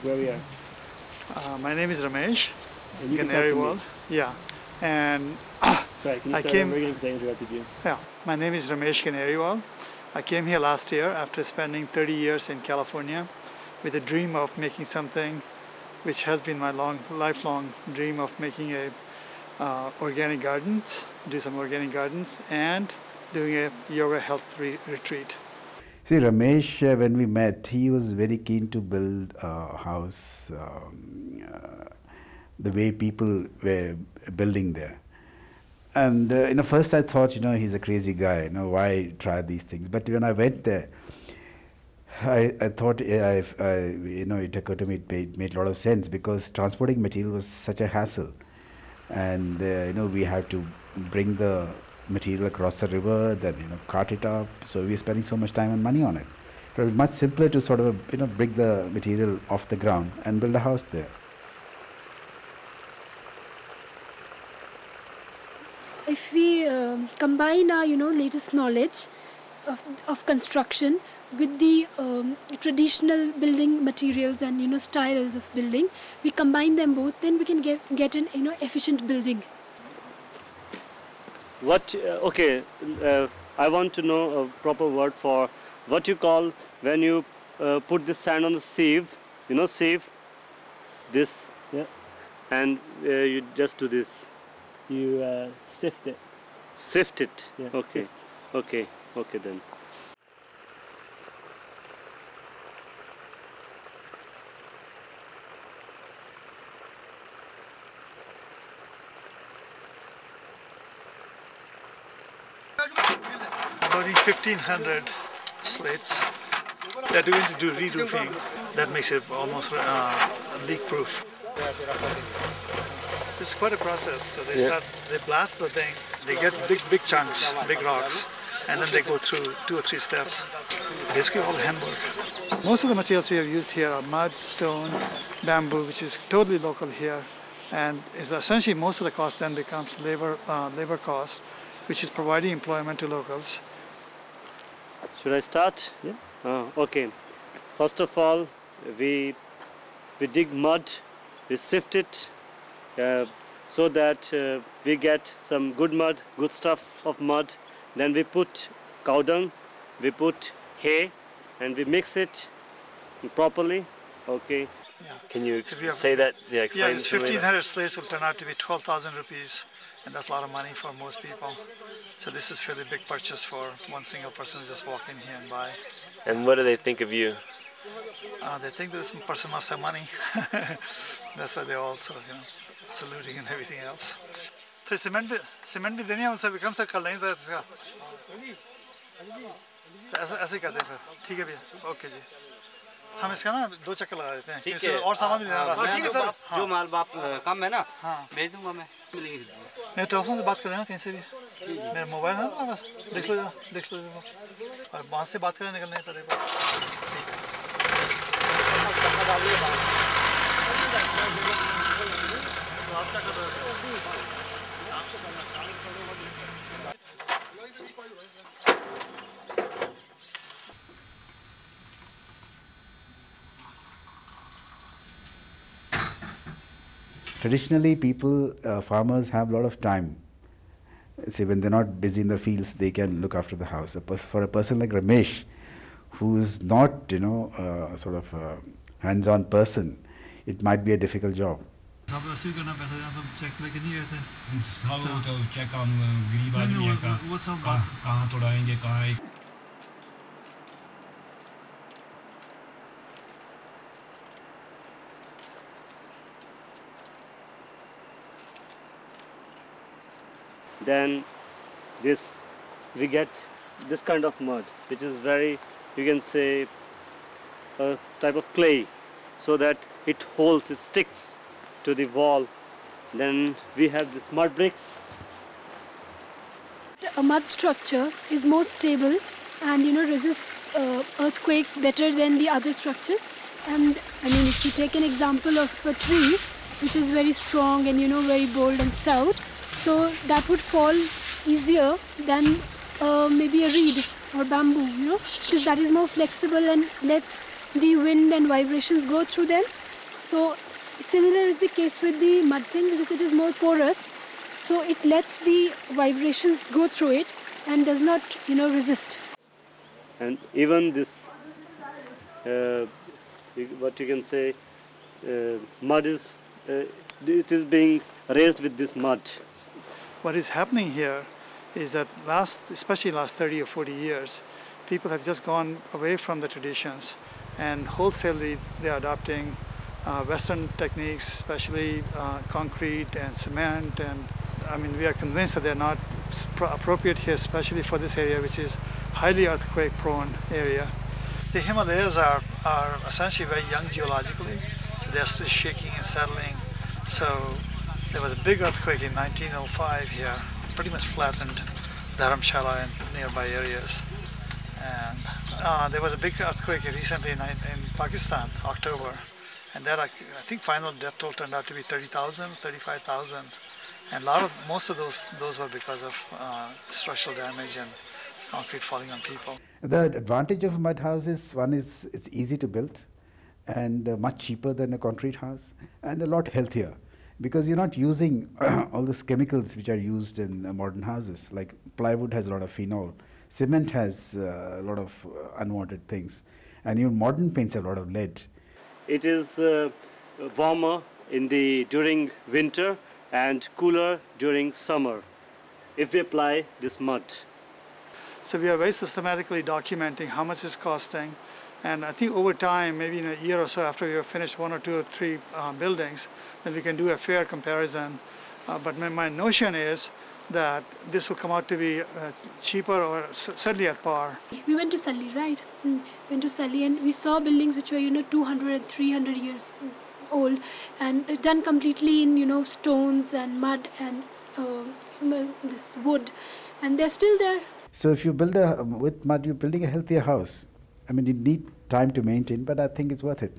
where we are. My name is Ramesh Ganeriwal. Yeah, and Sorry, can you I start came. over again because I interrupted you? Yeah, my name is Ramesh Ganeriwal. I came here last year after spending 30 years in California with a dream of making something which has been my lifelong dream of making a organic gardens, do some organic gardens, and doing a yoga health retreat. See, Ramesh, when we met, he was very keen to build a house the way people were building there. And first I thought, he's a crazy guy, why try these things? But when I went there, I thought, it occurred to me, it made a lot of sense because transporting material was such a hassle. And, we had to bring the material across the river, then, cart it up. So we were spending so much time and money on it. But it was much simpler to sort of, bring the material off the ground and build a house there. If we combine our, latest knowledge of construction with the traditional building materials and, styles of building, we combine them both, then we can get an, efficient building. I want to know a proper word for what you call when you put this sand on the sieve, sieve, this, Yeah. and you just do this. You sift it. Sift it. Yeah, Okay. sift. Okay then. About 1,500 slates. They're going to do re-roofing. That makes it almost leak-proof. It's quite a process. So they blast the thing, they get big chunks, big rocks, and then they go through 2 or 3 steps. Basically all handwork. Most of the materials we have used here are mud, stone, bamboo, which is totally local here. And it's essentially most of the cost then becomes labor cost, which is providing employment to locals. Should I start? Yeah. Okay. First of all, we dig mud, we sift it so that we get some good mud, good stuff of mud. Then we put cow dung, we put hay, and we mix it properly. Okay. Yeah. Can you So we have- say that? Yeah, explain. Yeah, it's 1,500 slates will turn out to be 12,000 rupees, and that's a lot of money for most people. So this is fairly big purchase for one single person to just walk in here and buy. And what do they think of you? They think this person must have money. That's why they're all sort of, saluting and everything else. तो cement भी देनी है उनसे विक्रम से कर लेंगे तो इसका तो ऐसे ही कर दें फिर ठीक है भैया ओके जी हम इसका ना 2 चक्कर लगा देते हैं क्योंकि और सामान भी देना रास्ते में जो माल बाप कम है ना हाँ भेज दूंगा मैं मैं टेलीफोन से बात कर रहा हूँ कहीं से भी मेरा मोबाइल है ना बस देख लो जरा और वहाँ से बात करें निकलने पर एक Traditionally, farmers have a lot of time. See, when they're not busy in the fields, they can look after the house. For a person like Ramesh, who's not, sort of a hands-on person, it might be a difficult job. सब ऐसे ही करना पैसा सब check लेके नहीं गए थे सब वो तो चेक हम गरीब आदमी है वो सब कहाँ तोड़ाएंगे कहाँ Then we get this kind of mud, which is very, you can say, a type of clay, so that it holds, it sticks to the wall. Then we have this mud bricks. A mud structure is more stable and resists earthquakes better than the other structures. And I mean, if you take an example of a tree which is very strong and very bold and stout, so that would fall easier than maybe a reed or bamboo, because that is more flexible and lets the wind and vibrations go through them, So similar is the case with the mud thing, because it is more porous, so it lets the vibrations go through it and does not, resist. And even this, what you can say, mud is, it is being raised with this mud. What is happening here is that especially last 30 or 40 years, people have just gone away from the traditions, and wholesalely they are adopting Western techniques, especially concrete and cement. And I mean, we are convinced that they're not appropriate here, especially for this area, which is highly earthquake-prone area. The Himalayas are essentially very young geologically, so they're still shaking and settling. So there was a big earthquake in 1905 here, pretty much flattened Dharamsala and nearby areas. And there was a big earthquake recently in Pakistan, October, and that I think final death toll turned out to be 30,000, 35,000, and most of those were because of structural damage and concrete falling on people. The advantage of a mud house is, one is it's easy to build and much cheaper than a concrete house, and a lot healthier, because you're not using all those chemicals which are used in modern houses. Like plywood has a lot of phenol, cement has a lot of unwanted things, and even modern paints have a lot of lead. It is warmer during winter and cooler during summer if we apply this mud. So we are very systematically documenting how much it's costing, and I think over time, maybe in a year or so after we have finished 1 or 2 or 3 buildings, then we can do a fair comparison. But my notion is that this will come out to be cheaper, or certainly at par. We went to Sully, right? We went to Sully and we saw buildings which were 200 and 300 years old, and done completely in stones and mud and this wood, and they're still there. So if you build with mud, you're building a healthier house. I mean, you need time to maintain, but I think it's worth it.